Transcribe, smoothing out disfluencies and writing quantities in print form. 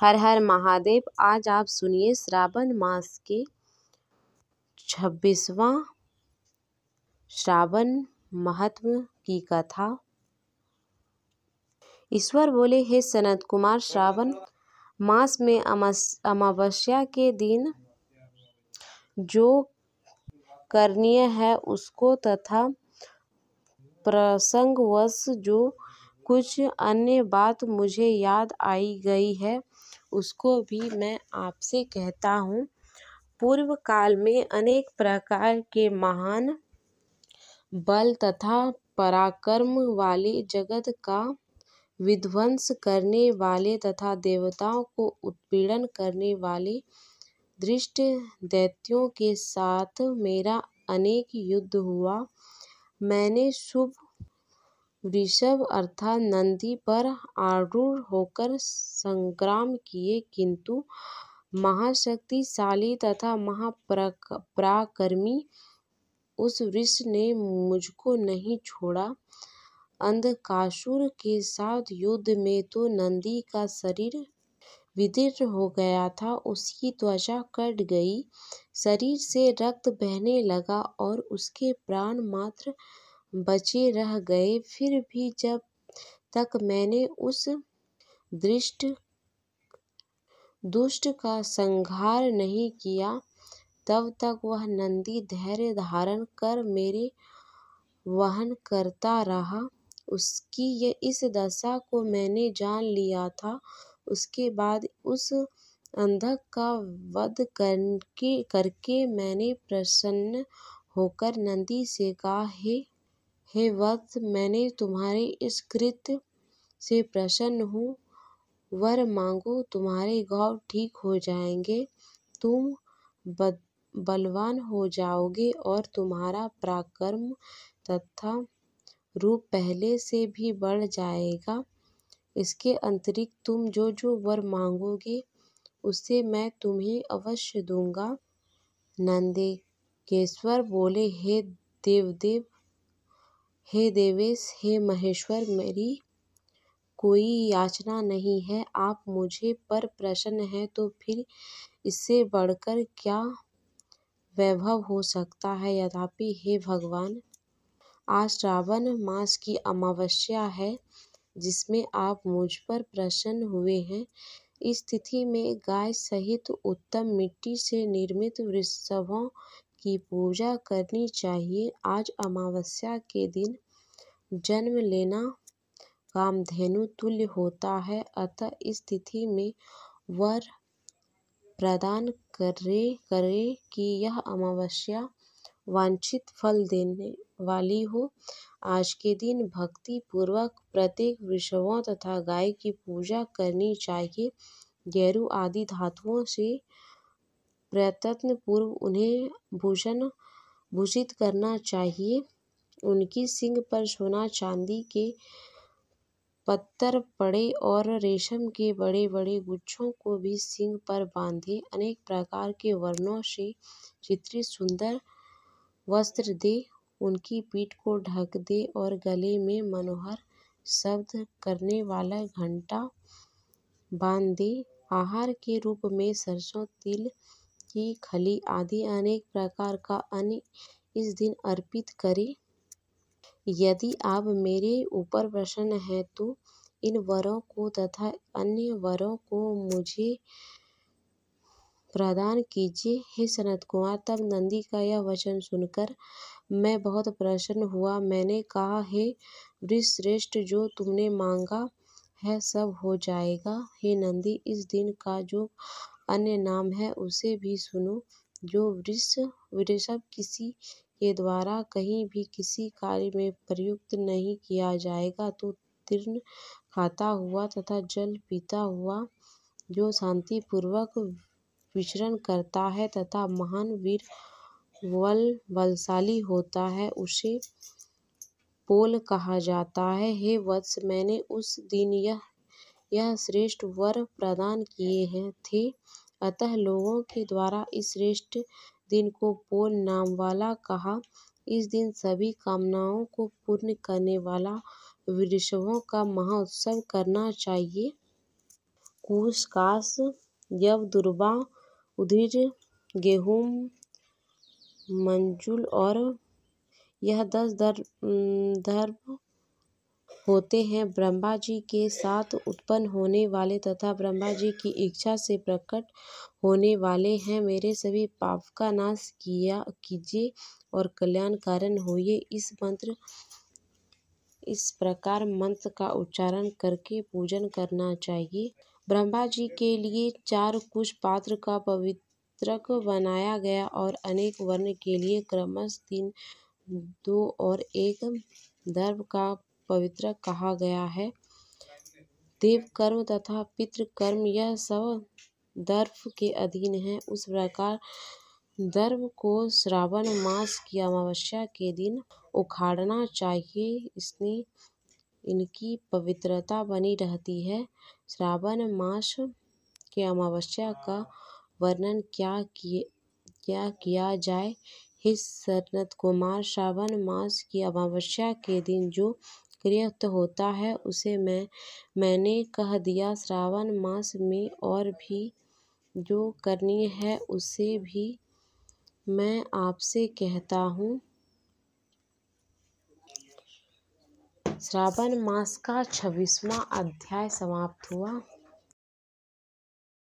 हर हर महादेव। आज आप सुनिए श्रावण मास के 26वां श्रावण महत्व की कथा। ईश्वर बोले, हे सनत कुमार, श्रावण मास में अमावस्या के दिन जो करणीय है उसको तथा प्रसंगवश जो कुछ अन्य बात मुझे याद आई गई है उसको भी मैं आपसे कहता हूँ। पूर्व काल में अनेक प्रकार के महान बल तथा पराक्रम वाले, जगत का विध्वंस करने वाले तथा देवताओं को उत्पीड़न करने वाले दृष्ट दैत्यों के साथ मेरा अनेक युद्ध हुआ। मैंने शुभ वृषभ अर्थात नंदी पर आरूढ़ होकर संग्राम किए, किंतु महाशक्तिशाली तथा महापराक्रमी उस वृष ने मुझको नहीं छोड़ा। अंधकासुर के साथ युद्ध में तो नंदी का शरीर विदीर्ण हो गया था, उसकी त्वचा कट गई, शरीर से रक्त बहने लगा और उसके प्राण मात्र बचे रह गए। फिर भी जब तक मैंने उस दुष्ट का संहार नहीं किया, तब तक वह नंदी धैर्य धारण कर मेरे वहन करता रहा। उसकी इस दशा को मैंने जान लिया था। उसके बाद उस अंधक का वध करके मैंने प्रसन्न होकर नंदी से कहा, हे वत्स, मैंने तुम्हारे इस कृत्य से प्रसन्न हूँ। वर मांगो, तुम्हारे घाव ठीक हो जाएंगे, तुम बलवान हो जाओगे और तुम्हारा पराक्रम तथा रूप पहले से भी बढ़ जाएगा। इसके अतिरिक्त तुम जो वर मांगोगे उसे मैं तुम्हें अवश्य दूंगा। नंदिकेश्वर बोले, हे देवेश, हे महेश्वर, मेरी कोई याचना नहीं है। आप मुझे पर प्रसन्न हैं तो फिर इससे बढ़कर क्या वैभव हो सकता है। यद्यपि हे भगवान, आज श्रावण मास की अमावस्या है जिसमें आप मुझ पर प्रसन्न हुए हैं। इस तिथि में गाय सहित उत्तम मिट्टी से निर्मित वृषभों की पूजा करनी चाहिए। आज अमावस्या के दिन जन्म लेना कामधेनु तुल्य होता है, अतः इस तिथि में वर प्रदान करे कि यह अमावस्या वांछित फल देने वाली हो। आज के दिन भक्ति पूर्वक प्रत्येक वृषभों तथा गाय की पूजा करनी चाहिए। गेरू आदि धातुओं से प्रयत्न पूर्व उन्हें भूषित करना चाहिए। उनकी सींग पर सोना चांदी के पत्थर पड़े और रेशम के बड़े बड़े गुच्छों को भी सींग पर बांधे। अनेक प्रकार के वर्णों से चित्रित सुंदर वस्त्र दे, उनकी पीठ को ढक दे और गले में मनोहर शब्द करने वाला घंटा बांध दे। आहार के रूप में सरसों, तिल की खली आदि अनेक प्रकार का अन्न इस दिन अर्पित करें। यदि आप मेरे ऊपर प्रसन्न हैं तो इन वरों को तथा अन्य वरों को मुझे प्रदान कीजिए। हे सनत कुमार, तब नंदी का यह वचन सुनकर मैं बहुत प्रसन्न हुआ। मैंने कहा, हे वृषश्रेष्ठ, जो तुमने मांगा है सब हो जाएगा। हे नंदी, इस दिन का जो अन्य नाम है उसे भी सुनो। जो वृषभ किसी के द्वारा कहीं भी किसी कार्य में प्रयुक्त नहीं किया जाएगा, तो तीर्ण खाता हुआ तथा जल पीता हुआ, जो शांति पूर्वक विचरण करता है तथा महान वीर बलशाली होता है, उसे पोल कहा जाता है। हे वत्स, मैंने उस दिन यह श्रेष्ठ वर प्रदान किए थे, अतः लोगों के द्वारा इस श्रेष्ठ दिन को पोल नाम वाला कहा। इस दिन सभी कामनाओं को पूर्ण करने वाला वृषभों का महाउत्सव करना चाहिए। कूश, काश, यव, दुर्वा, उधिर, गेहूँ, मंजुल और यह 10 दर्भ होते हैं। ब्रह्मा जी के साथ उत्पन्न होने वाले तथा ब्रह्मा जी की इच्छा से प्रकट होने वाले हैं। मेरे सभी पाप का नाश कीजिए और कल्याण कारण होइए। इस प्रकार मंत्र का उच्चारण करके पूजन करना चाहिए। ब्रह्मा जी के लिए 4 कुश पात्र का पवित्रक बनाया गया और अनेक वर्ण के लिए क्रमश 3, 2 और 1 दर्भ का पवित्रक कहा गया है। देव कर्म तथा पितृ कर्म यह सब दर्भ के अधीन है। उस प्रकार दर्भ को श्रावण मास की अमावस्या के दिन उखाड़ना चाहिए। इसने इनकी पवित्रता बनी रहती है। श्रावण मास के अमावस्या का वर्णन क्या किया जाए। हे सनत कुमार, श्रावण मास की अमावस्या के दिन जो कृत्य होता है उसे मैंने कह दिया। श्रावण मास में और भी जो करनी है उसे भी मैं आपसे कहता हूँ। श्रावण मास का 26वां अध्याय समाप्त हुआ।